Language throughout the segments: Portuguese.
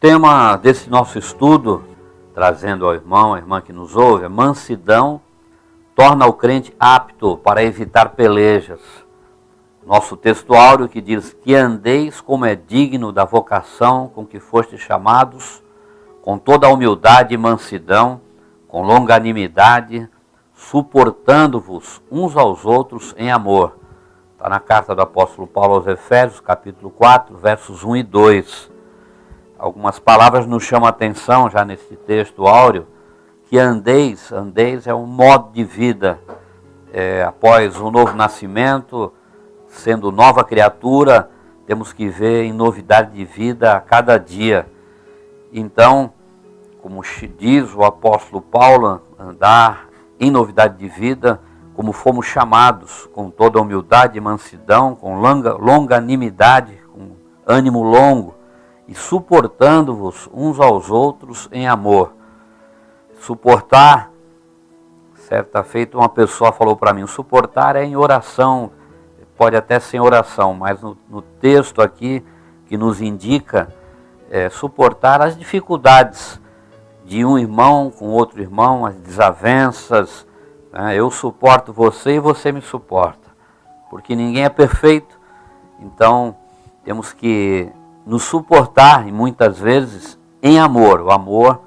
tema desse nosso estudo, trazendo ao irmão, à irmã que nos ouve, a mansidão torna o crente apto para evitar pelejas. Nosso texto áureo que diz que andeis como é digno da vocação com que fostes chamados, com toda a humildade e mansidão, com longanimidade, suportando-vos uns aos outros em amor. Está na carta do apóstolo Paulo aos Efésios, capítulo 4, versos 1 e 2. Algumas palavras nos chamam a atenção já nesse texto áureo, que andeis é um modo de vida. Após o novo nascimento, sendo nova criatura, temos que ver em novidade de vida a cada dia. Então, como diz o apóstolo Paulo, andar em novidade de vida, como fomos chamados, com toda humildade e mansidão, com longanimidade, com ânimo longo, e suportando-vos uns aos outros em amor. Suportar, certa feita uma pessoa falou para mim, suportar é em oração, pode até ser em oração, mas no texto aqui que nos indica, suportar as dificuldades de um irmão com outro irmão, as desavenças, né? Eu suporto você e você me suporta, porque ninguém é perfeito, então temos que nos suportar, e muitas vezes em amor. O amor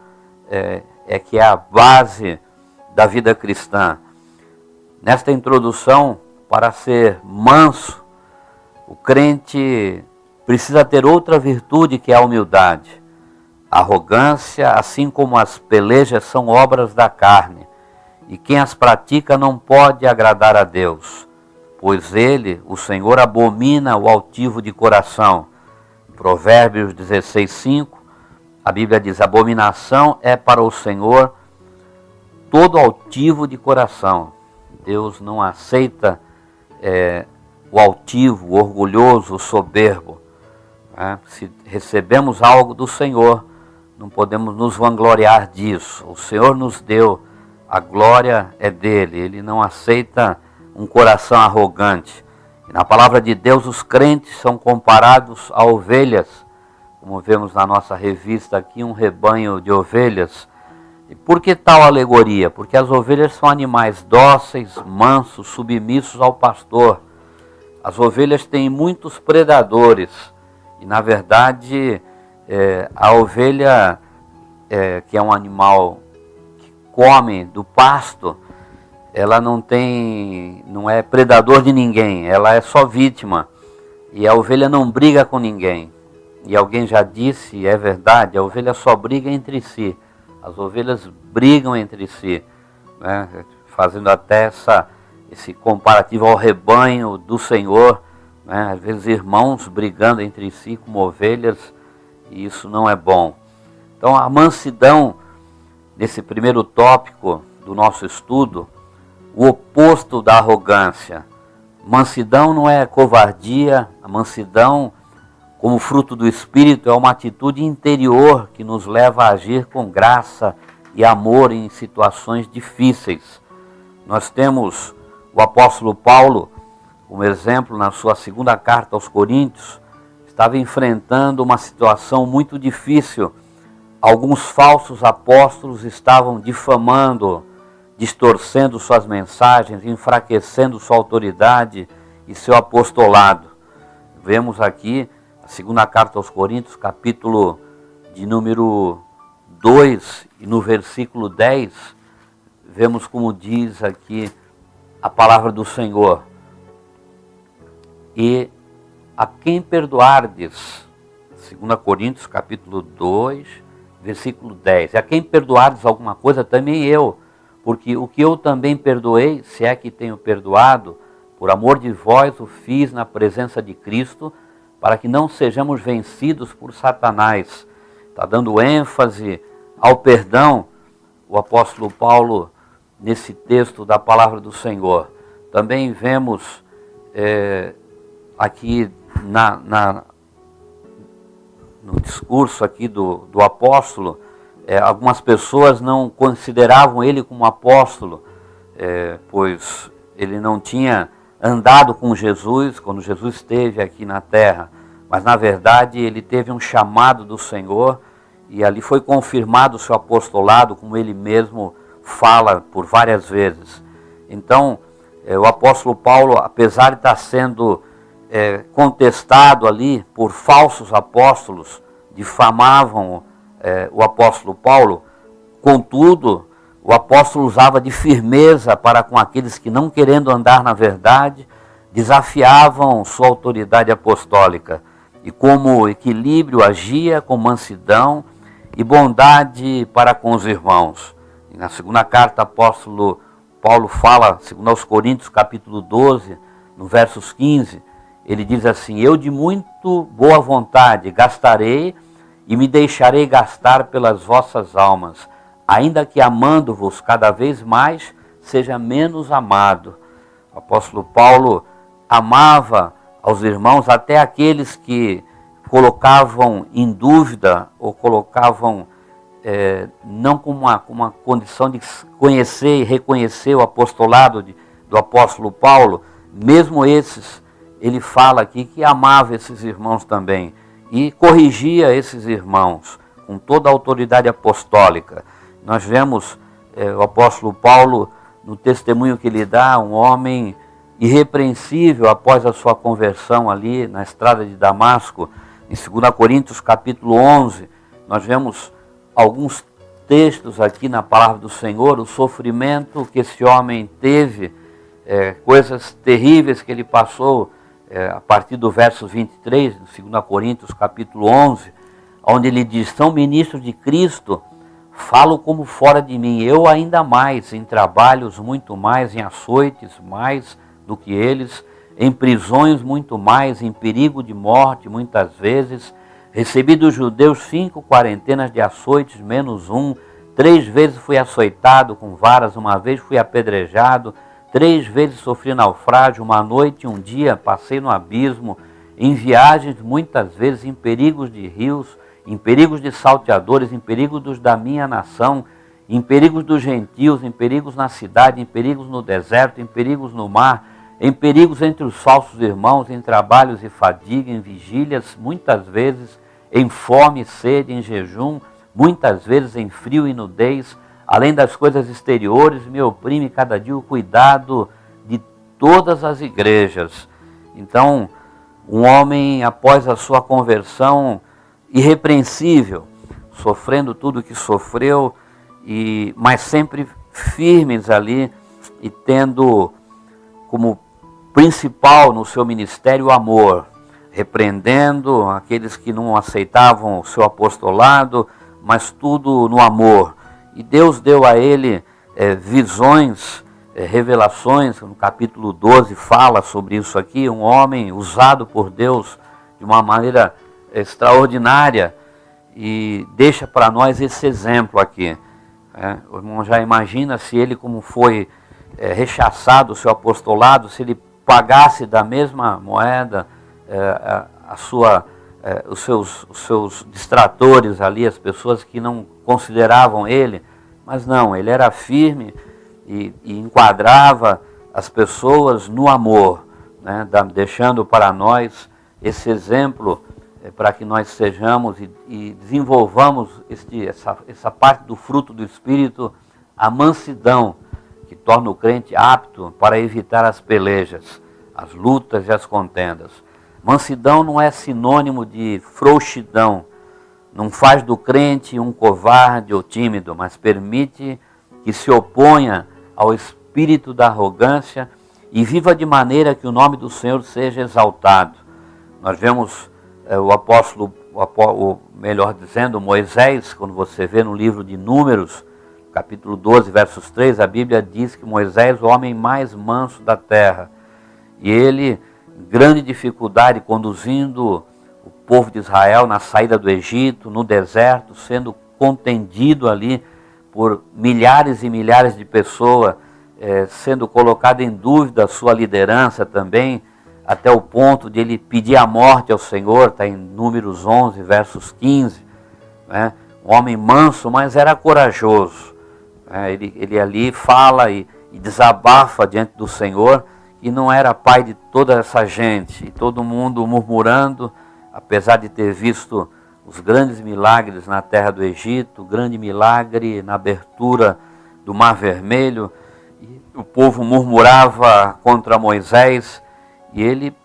que é a base da vida cristã. Nesta introdução, para ser manso, o crente precisa ter outra virtude, que é a humildade. A arrogância, assim como as pelejas, são obras da carne, e quem as pratica não pode agradar a Deus, pois ele, o Senhor, abomina o altivo de coração. Provérbios 16:5, a Bíblia diz, abominação é para o Senhor todo altivo de coração. Deus não aceita o altivo, o orgulhoso, o soberbo. Se recebemos algo do Senhor, não podemos nos vangloriar disso. O Senhor nos deu, a glória é dele, ele não aceita um coração arrogante. Na palavra de Deus, os crentes são comparados a ovelhas, como vemos na nossa revista aqui, um rebanho de ovelhas. E por que tal alegoria? Porque as ovelhas são animais dóceis, mansos, submissos ao pastor. As ovelhas têm muitos predadores, e na verdade a ovelha, que é um animal que come do pasto, ela não é predador de ninguém, ela é só vítima. E a ovelha não briga com ninguém. E alguém já disse, e é verdade, a ovelha só briga entre si. As ovelhas brigam entre si, né? Fazendo até esse comparativo ao rebanho do Senhor, né? Às vezes irmãos brigando entre si como ovelhas, e isso não é bom. Então a mansidão, nesse primeiro tópico do nosso estudo, o oposto da arrogância. Mansidão não é covardia, a mansidão, como fruto do Espírito, é uma atitude interior que nos leva a agir com graça e amor em situações difíceis. Nós temos o apóstolo Paulo, como exemplo, na sua segunda carta aos Coríntios, estava enfrentando uma situação muito difícil. Alguns falsos apóstolos estavam difamando, distorcendo suas mensagens, enfraquecendo sua autoridade e seu apostolado. Vemos aqui a segunda carta aos Coríntios, capítulo de número 2, e no versículo 10, vemos como diz aqui a palavra do Senhor. E a quem perdoardes, 2 Coríntios, capítulo 2, versículo 10, e a quem perdoardes alguma coisa, também eu, porque o que eu também perdoei, se é que tenho perdoado, por amor de vós o fiz na presença de Cristo, para que não sejamos vencidos por Satanás. Está dando ênfase ao perdão, o apóstolo Paulo, nesse texto da palavra do Senhor. Também vemos aqui no discurso aqui do apóstolo, algumas pessoas não consideravam ele como apóstolo, pois ele não tinha andado com Jesus quando Jesus esteve aqui na terra, mas na verdade ele teve um chamado do Senhor e ali foi confirmado o seu apostolado, como ele mesmo fala por várias vezes. Então, o apóstolo Paulo, apesar de estar sendo contestado ali por falsos apóstolos, difamavam o apóstolo Paulo, contudo, o apóstolo usava de firmeza para com aqueles que, não querendo andar na verdade, desafiavam sua autoridade apostólica, e como equilíbrio agia com mansidão e bondade para com os irmãos. E na segunda carta, o apóstolo Paulo fala, segundo aos Coríntios, capítulo 12, no versos 15, ele diz assim: eu de muito boa vontade gastarei e me deixarei gastar pelas vossas almas, ainda que amando-vos cada vez mais, seja menos amado. O apóstolo Paulo amava aos irmãos, até aqueles que colocavam em dúvida ou colocavam não com uma condição de conhecer e reconhecer o apostolado do apóstolo Paulo. Mesmo esses, ele fala aqui que amava esses irmãos também e corrigia esses irmãos com toda a autoridade apostólica. Nós vemos o apóstolo Paulo, no testemunho que ele dá, um homem irrepreensível após a sua conversão ali na estrada de Damasco. Em 2 Coríntios capítulo 11, nós vemos alguns textos aqui na palavra do Senhor, o sofrimento que esse homem teve, coisas terríveis que ele passou, a partir do verso 23, de 2 Coríntios capítulo 11, onde ele diz: são ministros de Cristo, falo como fora de mim, eu ainda mais, em trabalhos muito mais, em açoites mais do que eles, em prisões muito mais, em perigo de morte muitas vezes, recebi dos judeus 5 quarentenas de açoites, menos um, 3 vezes fui açoitado com varas, uma vez fui apedrejado, 3 vezes sofri naufrágio, uma noite e um dia passei no abismo, em viagens muitas vezes, em perigos de rios, em perigos de salteadores, em perigos dos da minha nação, em perigos dos gentios, em perigos na cidade, em perigos no deserto, em perigos no mar, em perigos entre os falsos irmãos, em trabalhos e fadiga, em vigílias, muitas vezes em fome e sede, em jejum, muitas vezes em frio e nudez. Além das coisas exteriores, me oprime cada dia o cuidado de todas as igrejas. Então, um homem, após a sua conversão, irrepreensível, sofrendo tudo o que sofreu, mas sempre firmes ali e tendo como principal no seu ministério o amor, repreendendo aqueles que não aceitavam o seu apostolado, mas tudo no amor. E Deus deu a ele visões, revelações. No capítulo 12 fala sobre isso aqui, um homem usado por Deus de uma maneira extraordinária, e deixa para nós esse exemplo aqui. O irmão já imagina se ele, como foi rechaçado o seu apostolado, se ele pagasse da mesma moeda os seus distratores ali, as pessoas que não consideravam ele. Mas não, ele era firme e enquadrava as pessoas no amor, né, deixando para nós esse exemplo para que nós sejamos e desenvolvamos essa parte do fruto do Espírito, a mansidão, que torna o crente apto para evitar as pelejas, as lutas e as contendas. Mansidão não é sinônimo de frouxidão, não faz do crente um covarde ou tímido, mas permite que se oponha ao espírito da arrogância e viva de maneira que o nome do Senhor seja exaltado. Nós vemos melhor dizendo, Moisés, quando você vê no livro de Números, capítulo 12, versos 3, a Bíblia diz que Moisés, o homem mais manso da terra, e ele, grande dificuldade, conduzindo o povo de Israel na saída do Egito, no deserto, sendo contendido ali por milhares e milhares de pessoas, sendo colocado em dúvida a sua liderança também, até o ponto de ele pedir a morte ao Senhor, está em Números 11, versos 15, né? Um homem manso, mas era corajoso. Ele ali fala e desabafa diante do Senhor, e não era pai de toda essa gente, e todo mundo murmurando, apesar de ter visto os grandes milagres na terra do Egito, o grande milagre na abertura do Mar Vermelho. E o povo murmurava contra Moisés e ele,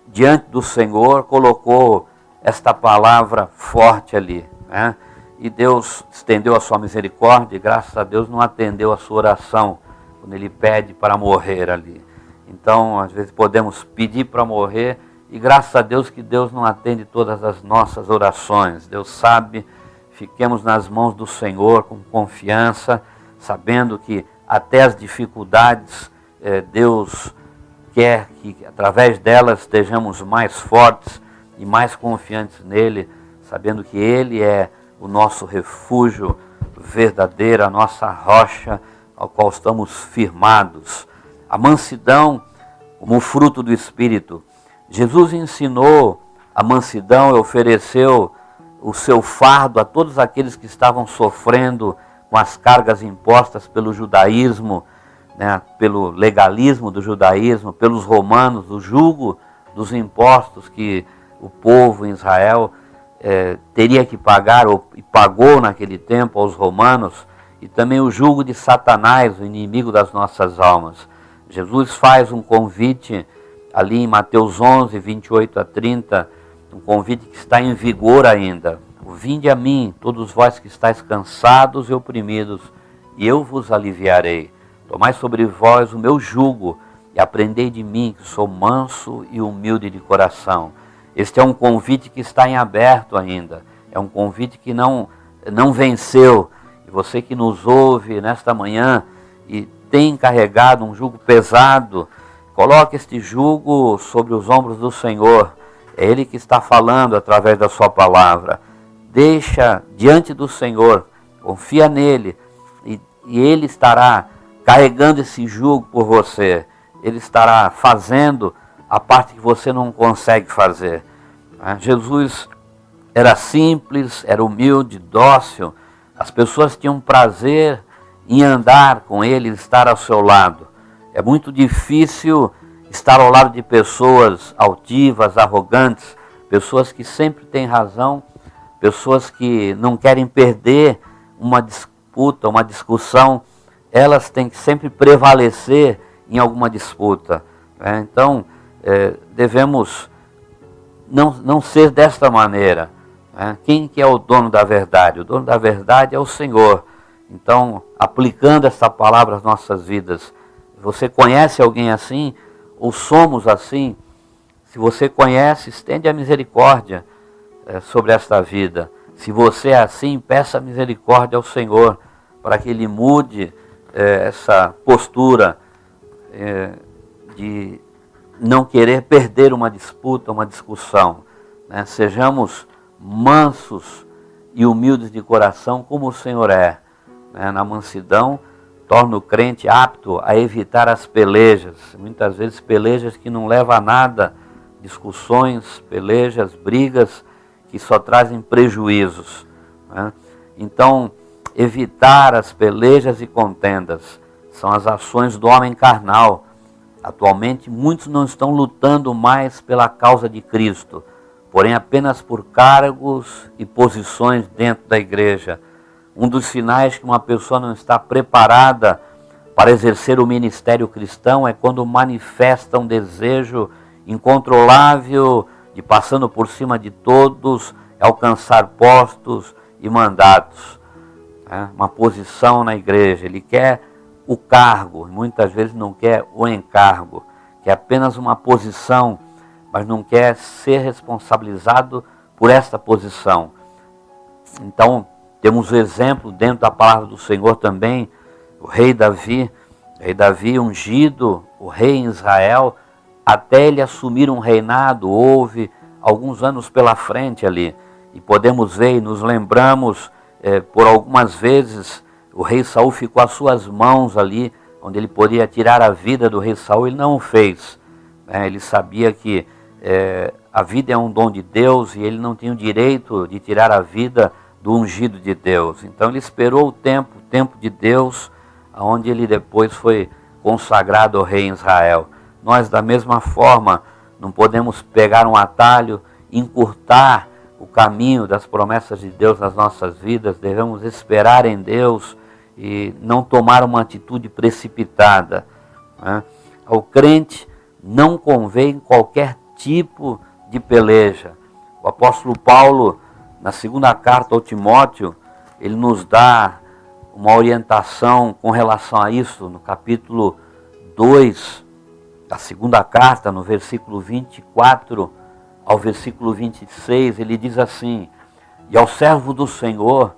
diante do Senhor, colocou esta palavra forte ali, né? E Deus estendeu a sua misericórdia e, graças a Deus, não atendeu a sua oração quando ele pede para morrer ali. Então, às vezes podemos pedir para morrer e, graças a Deus, que Deus não atende todas as nossas orações. Deus sabe, fiquemos nas mãos do Senhor com confiança, sabendo que até as dificuldades, Deus quer que, através delas, estejamos mais fortes e mais confiantes nele, sabendo que ele é o nosso refúgio verdadeiro, a nossa rocha, ao qual estamos firmados. A mansidão como fruto do Espírito. Jesus ensinou a mansidão e ofereceu o seu fardo a todos aqueles que estavam sofrendo com as cargas impostas pelo judaísmo, né, pelo legalismo do judaísmo, pelos romanos, o jugo dos impostos que o povo em Israel teria que pagar, e pagou naquele tempo aos romanos, e também o jugo de Satanás, o inimigo das nossas almas. Jesus faz um convite ali em Mateus 11, 28 a 30, um convite que está em vigor ainda. Vinde a mim, todos vós que estáis cansados e oprimidos, e eu vos aliviarei. Tomai sobre vós o meu jugo, e aprendei de mim, que sou manso e humilde de coração. Este é um convite que está em aberto ainda, é um convite que não venceu. E você que nos ouve nesta manhã e tem carregado um jugo pesado, coloque este jugo sobre os ombros do Senhor. É Ele que está falando através da sua palavra. Deixa diante do Senhor, confia nele, e Ele estará carregando esse jugo por você. Ele estará fazendo a parte que você não consegue fazer. Jesus era simples, era humilde, dócil. As pessoas tinham prazer em andar com ele, estar ao seu lado. É muito difícil estar ao lado de pessoas altivas, arrogantes, pessoas que sempre têm razão, pessoas que não querem perder uma disputa, uma discussão. Elas têm que sempre prevalecer em alguma disputa. Então, devemos não ser desta maneira. Quem que é o dono da verdade? O dono da verdade é o Senhor. Então, aplicando esta palavra às nossas vidas, você conhece alguém assim? Ou somos assim? Se você conhece, estende a misericórdia sobre esta vida. Se você é assim, peça misericórdia ao Senhor, para que Ele mude essa postura de não querer perder uma disputa, uma discussão. Sejamos mansos e humildes de coração, como o Senhor é. Na mansidão, torna o crente apto a evitar as pelejas. Muitas vezes pelejas que não levam a nada, discussões, pelejas, brigas, que só trazem prejuízos. Então, evitar as pelejas e contendas são as ações do homem carnal. Atualmente, muitos não estão lutando mais pela causa de Cristo, porém apenas por cargos e posições dentro da igreja. Um dos sinais que uma pessoa não está preparada para exercer o ministério cristão é quando manifesta um desejo incontrolável de, passando por cima de todos, alcançar postos e mandatos. Uma posição na igreja. Ele quer o cargo, muitas vezes não quer o encargo, quer apenas uma posição, mas não quer ser responsabilizado por esta posição. Então, temos o exemplo dentro da palavra do Senhor também, o rei Davi ungido, o rei em Israel, até ele assumir um reinado, houve alguns anos pela frente ali, e podemos ver e nos lembramos, por algumas vezes, o rei Saul ficou às suas mãos ali, onde ele poderia tirar a vida do rei Saul, ele não o fez. Ele sabia que a vida é um dom de Deus e ele não tinha o direito de tirar a vida do ungido de Deus. Então ele esperou o tempo de Deus, onde ele depois foi consagrado ao rei em Israel. Nós, da mesma forma, não podemos pegar um atalho, encurtar o caminho das promessas de Deus nas nossas vidas, devemos esperar em Deus e não tomar uma atitude precipitada, né? Ao crente não convém qualquer tipo de peleja. O apóstolo Paulo, na segunda carta ao Timóteo, ele nos dá uma orientação com relação a isso, no capítulo 2, da segunda carta, no versículo 24 ao versículo 26, ele diz assim: e ao servo do Senhor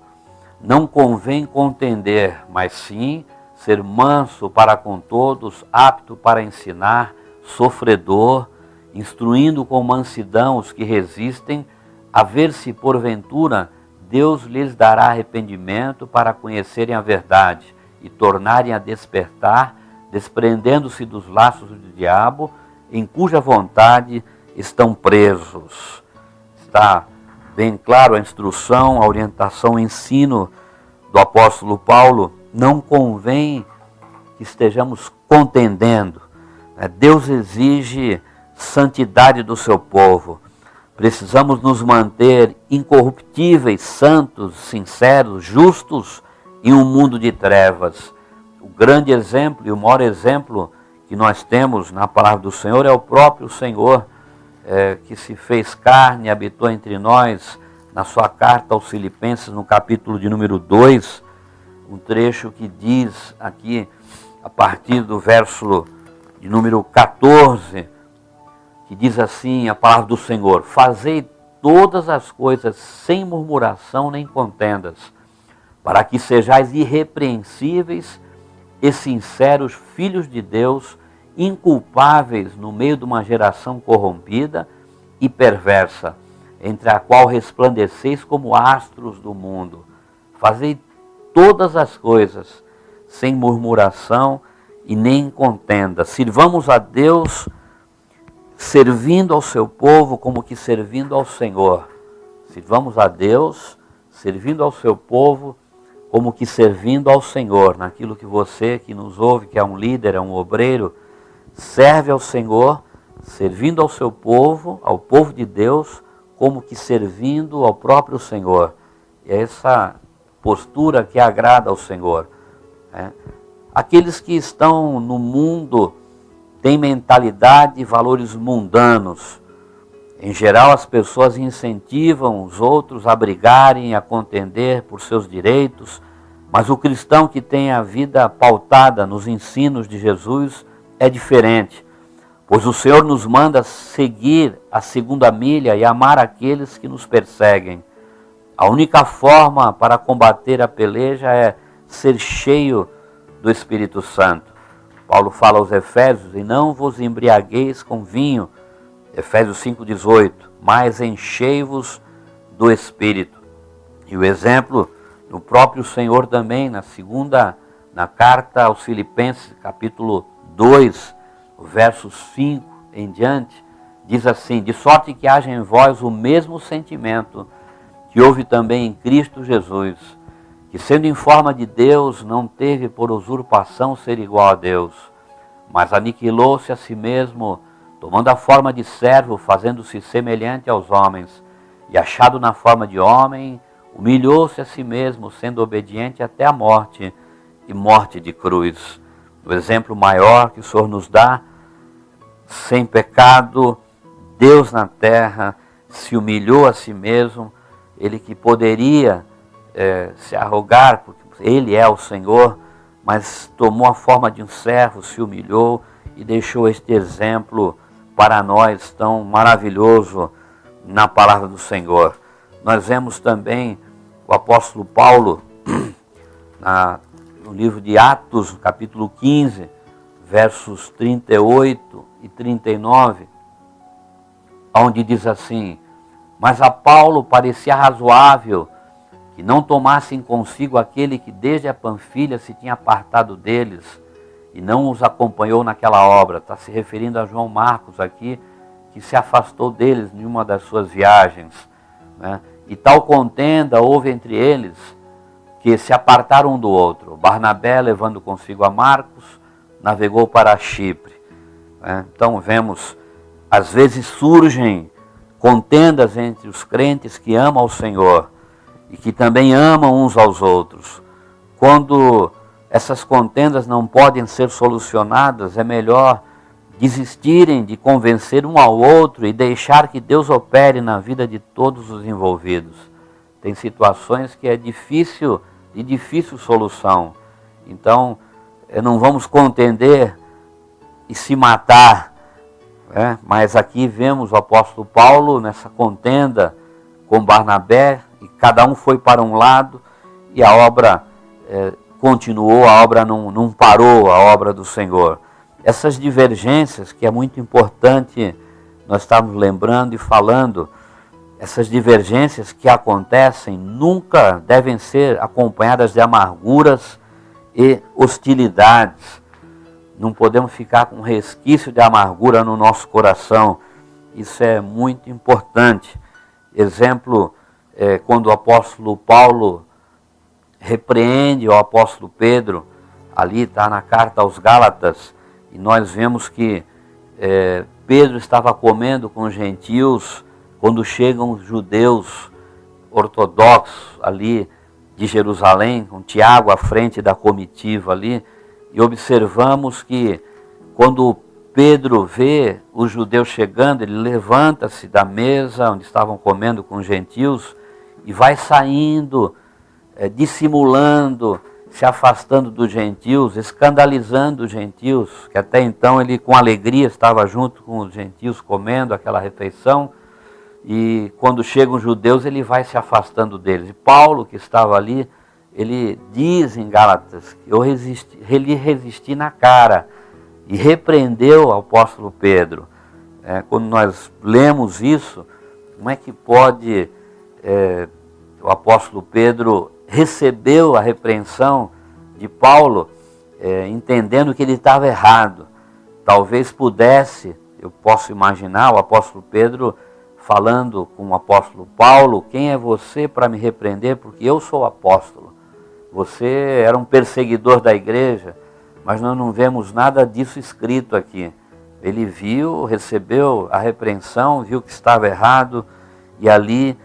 não convém contender, mas sim ser manso para com todos, apto para ensinar, sofredor, instruindo com mansidão os que resistem, a ver se porventura Deus lhes dará arrependimento para conhecerem a verdade e tornarem a despertar, desprendendo-se dos laços do diabo, em cuja vontade estão presos. Está bem claro a instrução, a orientação, o ensino do apóstolo Paulo. Não convém que estejamos contendendo. Deus exige santidade do seu povo. Precisamos nos manter incorruptíveis, santos, sinceros, justos em um mundo de trevas. O grande exemplo e o maior exemplo que nós temos na palavra do Senhor é o próprio Senhor, que se fez carne e habitou entre nós. Na sua carta aos Filipenses, no capítulo de número 2, um trecho que diz aqui, a partir do verso de número 14, que diz assim a palavra do Senhor: fazei todas as coisas sem murmuração nem contendas, para que sejais irrepreensíveis e sinceros filhos de Deus, inculpáveis no meio de uma geração corrompida e perversa, entre a qual resplandeceis como astros do mundo. Fazei todas as coisas sem murmuração e nem contenda. Sirvamos a Deus servindo ao seu povo como que servindo ao Senhor. Sirvamos a Deus servindo ao seu povo como que servindo ao Senhor. Naquilo que você que nos ouve, que é um líder, é um obreiro, serve ao Senhor, servindo ao seu povo, ao povo de Deus, como que servindo ao próprio Senhor. E é essa postura que agrada ao Senhor. Aqueles que estão no mundo têm mentalidade e valores mundanos. Em geral, as pessoas incentivam os outros a brigarem, a contender por seus direitos, mas o cristão que tem a vida pautada nos ensinos de Jesus é diferente, pois o Senhor nos manda seguir a segunda milha e amar aqueles que nos perseguem. A única forma para combater a peleja é ser cheio do Espírito Santo. Paulo fala aos Efésios: e não vos embriagueis com vinho, Efésios 5,18, mas enchei-vos do Espírito. E o exemplo do próprio Senhor também, na carta aos Filipenses, capítulo 2, versos 5 em diante, diz assim: de sorte que haja em vós o mesmo sentimento que houve também em Cristo Jesus, que sendo em forma de Deus, não teve por usurpação ser igual a Deus, mas aniquilou-se a si mesmo, tomando a forma de servo, fazendo-se semelhante aos homens, e achado na forma de homem, humilhou-se a si mesmo, sendo obediente até a morte, e morte de cruz. O exemplo maior que o Senhor nos dá, sem pecado, Deus na terra, se humilhou a si mesmo. Ele que poderia se arrogar, porque Ele é o Senhor, mas tomou a forma de um servo, se humilhou e deixou este exemplo para nós tão maravilhoso na palavra do Senhor. Nós vemos também o apóstolo Paulo, no livro de Atos, no capítulo 15, versos 38 e 39, onde diz assim: mas a Paulo parecia razoável que não tomassem consigo aquele que desde a Panfilha se tinha apartado deles e não os acompanhou naquela obra. Está se referindo a João Marcos aqui, que se afastou deles em uma das suas viagens, né? E tal contenda houve entre eles, que se apartaram um do outro. Barnabé, levando consigo a Marcos, navegou para Chipre. Então vemos, às vezes surgem contendas entre os crentes que amam ao Senhor e que também amam uns aos outros. Quando essas contendas não podem ser solucionadas, é melhor desistirem de convencer um ao outro e deixar que Deus opere na vida de todos os envolvidos. Tem situações que é de difícil solução. Então, não vamos contender e se matar. Mas aqui vemos o apóstolo Paulo nessa contenda com Barnabé, e cada um foi para um lado, e a obra continuou, a obra não parou, a obra do Senhor. Essas divergências, que é muito importante nós estamos lembrando e falando, essas divergências que acontecem nunca devem ser acompanhadas de amarguras e hostilidades. Não podemos ficar com resquício de amargura no nosso coração. Isso é muito importante. Exemplo, quando o apóstolo Paulo repreende o apóstolo Pedro, ali está na carta aos Gálatas, e nós vemos que Pedro estava comendo com os gentios quando chegam os judeus ortodoxos ali de Jerusalém, com Tiago à frente da comitiva ali, e observamos que quando Pedro vê os judeus chegando, ele levanta-se da mesa onde estavam comendo com os gentios e vai saindo, dissimulando, se afastando dos gentios, escandalizando os gentios, que até então ele com alegria estava junto com os gentios comendo aquela refeição, e quando chegam os judeus ele vai se afastando deles. E Paulo, que estava ali, ele diz em Gálatas que ele resisti na cara e repreendeu o apóstolo Pedro. Quando nós lemos isso, como é que pode o apóstolo Pedro recebeu a repreensão de Paulo, entendendo que ele estava errado? Talvez pudesse, eu posso imaginar o apóstolo Pedro falando com o apóstolo Paulo: quem é você para me repreender? Porque eu sou apóstolo. Você era um perseguidor da igreja, mas nós não vemos nada disso escrito aqui. Ele viu, recebeu a repreensão, viu que estava errado, e ali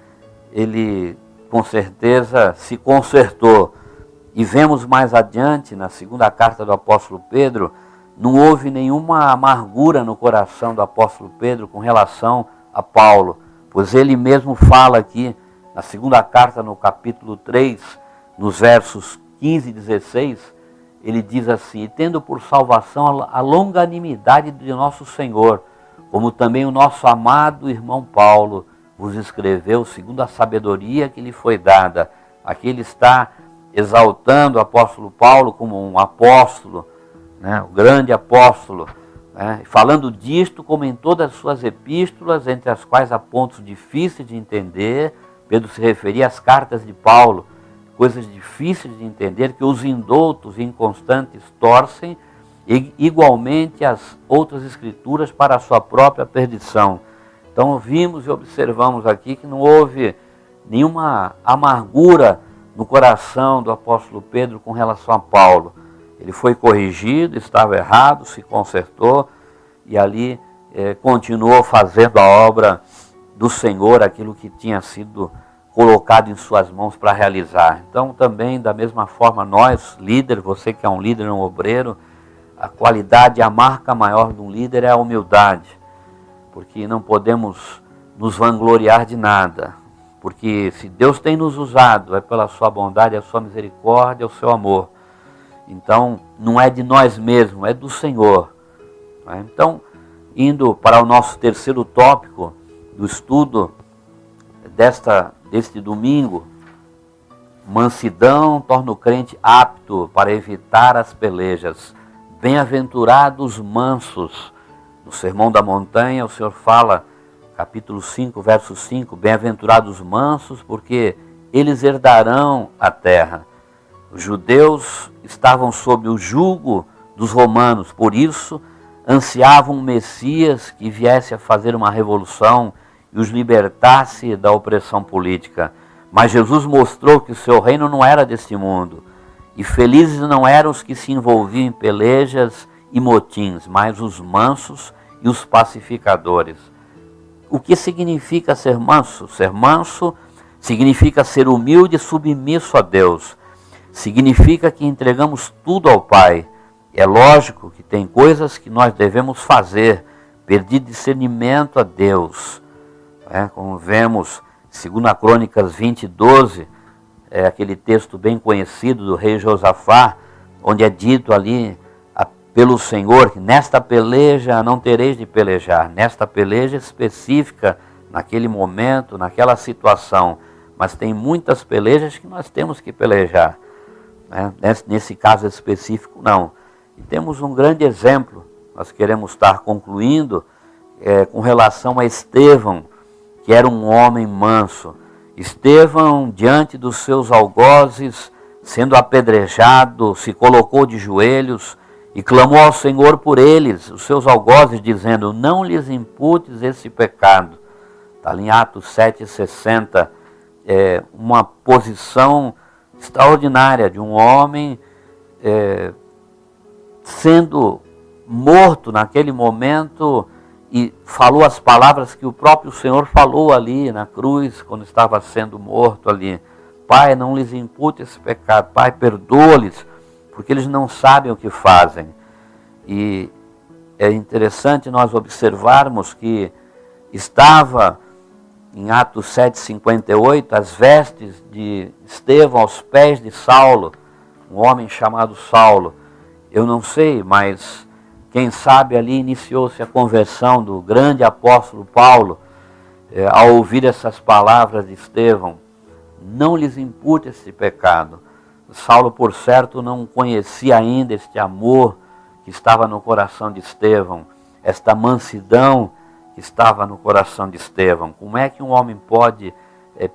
ele com certeza se consertou. E vemos mais adiante, na segunda carta do apóstolo Pedro, não houve nenhuma amargura no coração do apóstolo Pedro com relação a Paulo, pois ele mesmo fala aqui, na segunda carta, no capítulo 3, nos versos 15 e 16, ele diz assim: e tendo por salvação a longanimidade de nosso Senhor, como também o nosso amado irmão Paulo vos escreveu, segundo a sabedoria que lhe foi dada. Aqui ele está exaltando o apóstolo Paulo como um apóstolo, o grande apóstolo, falando disto como em todas as suas epístolas, entre as quais há pontos difíceis de entender. Pedro se referia às cartas de Paulo, coisas difíceis de entender, que os indoutos e inconstantes torcem, e igualmente as outras escrituras para a sua própria perdição. Então vimos e observamos aqui que não houve nenhuma amargura no coração do apóstolo Pedro com relação a Paulo. Ele foi corrigido, estava errado, se consertou, e ali continuou fazendo a obra do Senhor, aquilo que tinha sido colocado em suas mãos para realizar. Então também, da mesma forma, nós, líder, você que é um líder, um obreiro, a qualidade, a marca maior de um líder é a humildade, porque não podemos nos vangloriar de nada, porque se Deus tem nos usado, é pela sua bondade, a sua misericórdia, o seu amor. Então não é de nós mesmos, é do Senhor. Então, indo para o nosso terceiro tópico do estudo deste domingo, mansidão torna o crente apto para evitar as pelejas. Bem-aventurados mansos. No Sermão da Montanha o Senhor fala, capítulo 5, verso 5, bem-aventurados mansos, porque eles herdarão a terra. Os judeus estavam sob o jugo dos romanos, por isso ansiavam um Messias que viesse a fazer uma revolução e os libertasse da opressão política. Mas Jesus mostrou que o seu reino não era deste mundo, e felizes não eram os que se envolviam em pelejas e motins, mas os mansos e os pacificadores. o que significa ser manso? Ser manso significa ser humilde e submisso a Deus. Significa que entregamos tudo ao Pai. É lógico que tem coisas que nós devemos fazer, pedir discernimento a Deus. Como vemos, 2 Crônicas 20:12, é aquele texto bem conhecido do rei Josafá, onde é dito ali pelo Senhor que nesta peleja não tereis de pelejar, nesta peleja específica, naquele momento, naquela situação. Mas tem muitas pelejas que nós temos que pelejar. Nesse caso específico, não. E temos um grande exemplo, nós queremos estar concluindo, com relação a Estevão, que era um homem manso. Estevão, diante dos seus algozes, sendo apedrejado, se colocou de joelhos e clamou ao Senhor por eles, os seus algozes, dizendo: não lhes imputes esse pecado. Está ali em Atos 7:60, uma posição extraordinária de um homem sendo morto naquele momento, e falou as palavras que o próprio Senhor falou ali na cruz, quando estava sendo morto ali: Pai, não lhes impute esse pecado, Pai, perdoa-lhes, porque eles não sabem o que fazem. E é interessante nós observarmos que estava em Atos 7:58, as vestes de Estevão aos pés de Saulo, um homem chamado Saulo. Eu não sei, mas quem sabe ali iniciou-se a conversão do grande apóstolo Paulo, ao ouvir essas palavras de Estevão: não lhes impute esse pecado. Saulo, por certo, não conhecia ainda este amor que estava no coração de Estevão, esta mansidão que estava no coração de Estevão. Como é que um homem pode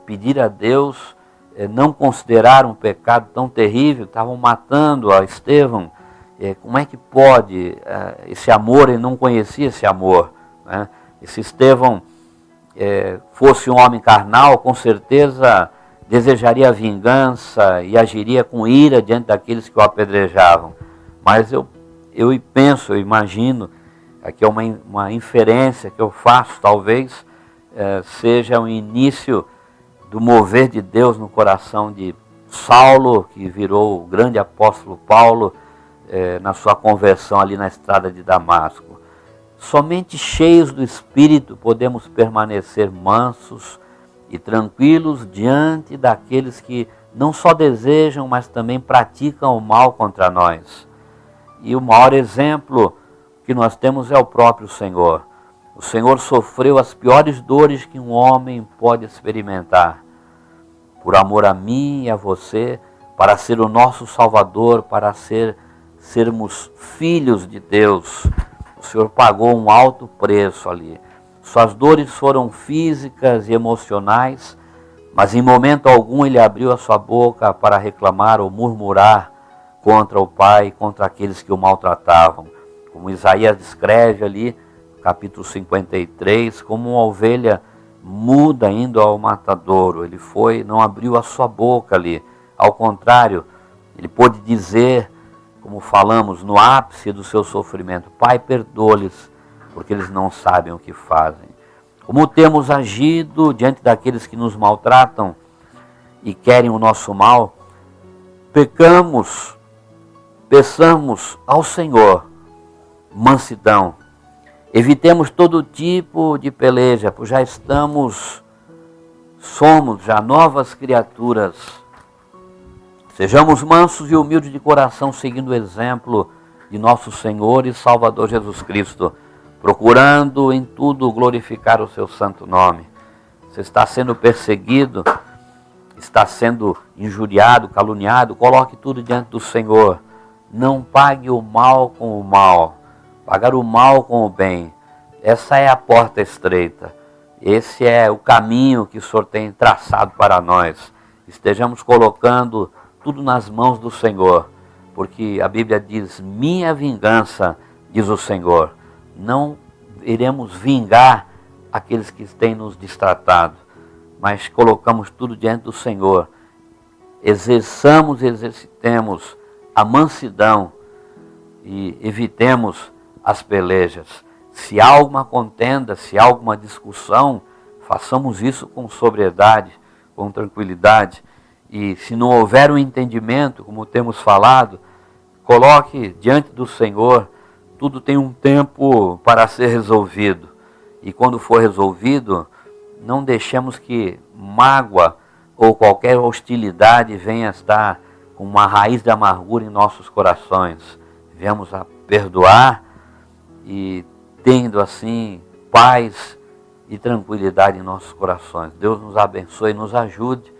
pedir a Deus, não considerar um pecado tão terrível? Estavam matando a Estevão. Como é que pode esse amor? Ele não conhecia esse amor, né? E se Estevão fosse um homem carnal, com certeza desejaria vingança e agiria com ira diante daqueles que o apedrejavam. Mas eu penso, eu imagino, aqui é uma inferência que eu faço, talvez seja o início do mover de Deus no coração de Saulo, que virou o grande apóstolo Paulo, na sua conversão ali na estrada de Damasco. Somente cheios do Espírito podemos permanecer mansos e tranquilos diante daqueles que não só desejam, mas também praticam o mal contra nós. E o maior exemplo que nós temos é o próprio Senhor. O Senhor sofreu as piores dores que um homem pode experimentar, por amor a mim e a você, para ser o nosso Salvador, para sermos filhos de Deus. O Senhor pagou um alto preço ali. Suas dores foram físicas e emocionais, mas em momento algum ele abriu a sua boca para reclamar ou murmurar contra o Pai, contra aqueles que o maltratavam. Como Isaías descreve ali, capítulo 53, como uma ovelha muda indo ao matadouro. Ele não abriu a sua boca ali. Ao contrário, ele pôde dizer, como falamos, no ápice do seu sofrimento: Pai, perdoa-lhes, porque eles não sabem o que fazem. Como temos agido diante daqueles que nos maltratam e querem o nosso mal? Peçamos ao Senhor mansidão. Evitemos todo tipo de peleja, pois somos já novas criaturas. Sejamos mansos e humildes de coração, seguindo o exemplo de nosso Senhor e Salvador Jesus Cristo, procurando em tudo glorificar o seu santo nome. Você está sendo perseguido, está sendo injuriado, caluniado, coloque tudo diante do Senhor. Não pague o mal com o mal, pagar o mal com o bem. Essa é a porta estreita. Esse é o caminho que o Senhor tem traçado para nós. Estejamos colocando tudo nas mãos do Senhor, porque a Bíblia diz: minha vingança, diz o Senhor. Não iremos vingar aqueles que têm nos destratado, mas colocamos tudo diante do Senhor. Exercitemos a mansidão e evitemos as pelejas. Se há alguma contenda, se há alguma discussão, façamos isso com sobriedade, com tranquilidade. E se não houver um entendimento, como temos falado, coloque diante do Senhor. Tudo tem um tempo para ser resolvido. E quando for resolvido, não deixemos que mágoa ou qualquer hostilidade venha estar com uma raiz de amargura em nossos corações. Venhamos a perdoar e tendo assim paz e tranquilidade em nossos corações. Deus nos abençoe e nos ajude,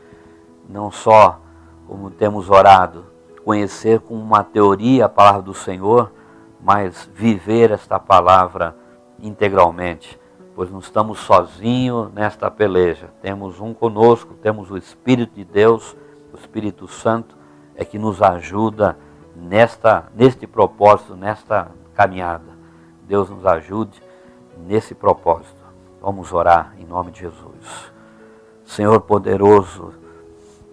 não só como temos orado, conhecer com uma teoria a palavra do Senhor, mas viver esta palavra integralmente, pois não estamos sozinhos nesta peleja. Temos um conosco, temos o Espírito de Deus, o Espírito Santo é que nos ajuda neste propósito, nesta caminhada. Deus nos ajude nesse propósito. Vamos orar em nome de Jesus. Senhor poderoso,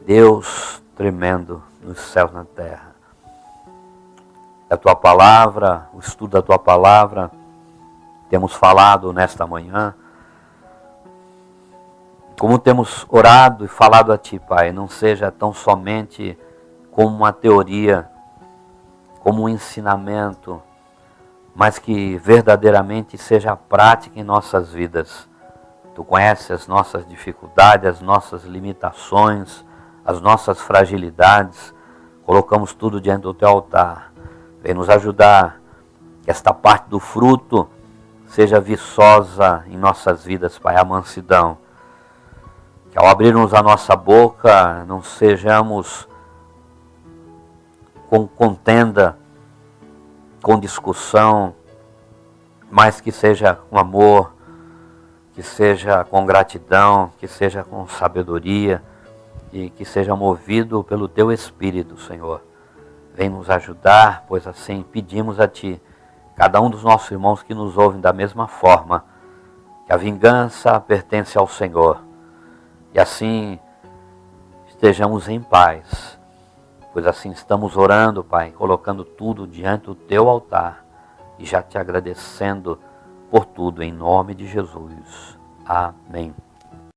Deus tremendo nos céus e na terra. A Tua palavra, o estudo da Tua palavra, temos falado nesta manhã, como temos orado e falado a Ti, Pai, não seja tão somente como uma teoria, como um ensinamento, mas que verdadeiramente seja prática em nossas vidas. Tu conheces as nossas dificuldades, as nossas limitações, as nossas fragilidades. Colocamos tudo diante do Teu altar. Vem nos ajudar, que esta parte do fruto seja viçosa em nossas vidas, Pai, a mansidão. Que ao abrirmos a nossa boca, não sejamos com contenda, com discussão, mas que seja com amor, que seja com gratidão, que seja com sabedoria e que seja movido pelo Teu Espírito, Senhor. Vem nos ajudar, pois assim pedimos a Ti, cada um dos nossos irmãos que nos ouvem da mesma forma, que a vingança pertence ao Senhor. E assim estejamos em paz, pois assim estamos orando, Pai, colocando tudo diante do Teu altar e já Te agradecendo por tudo, em nome de Jesus. Amém.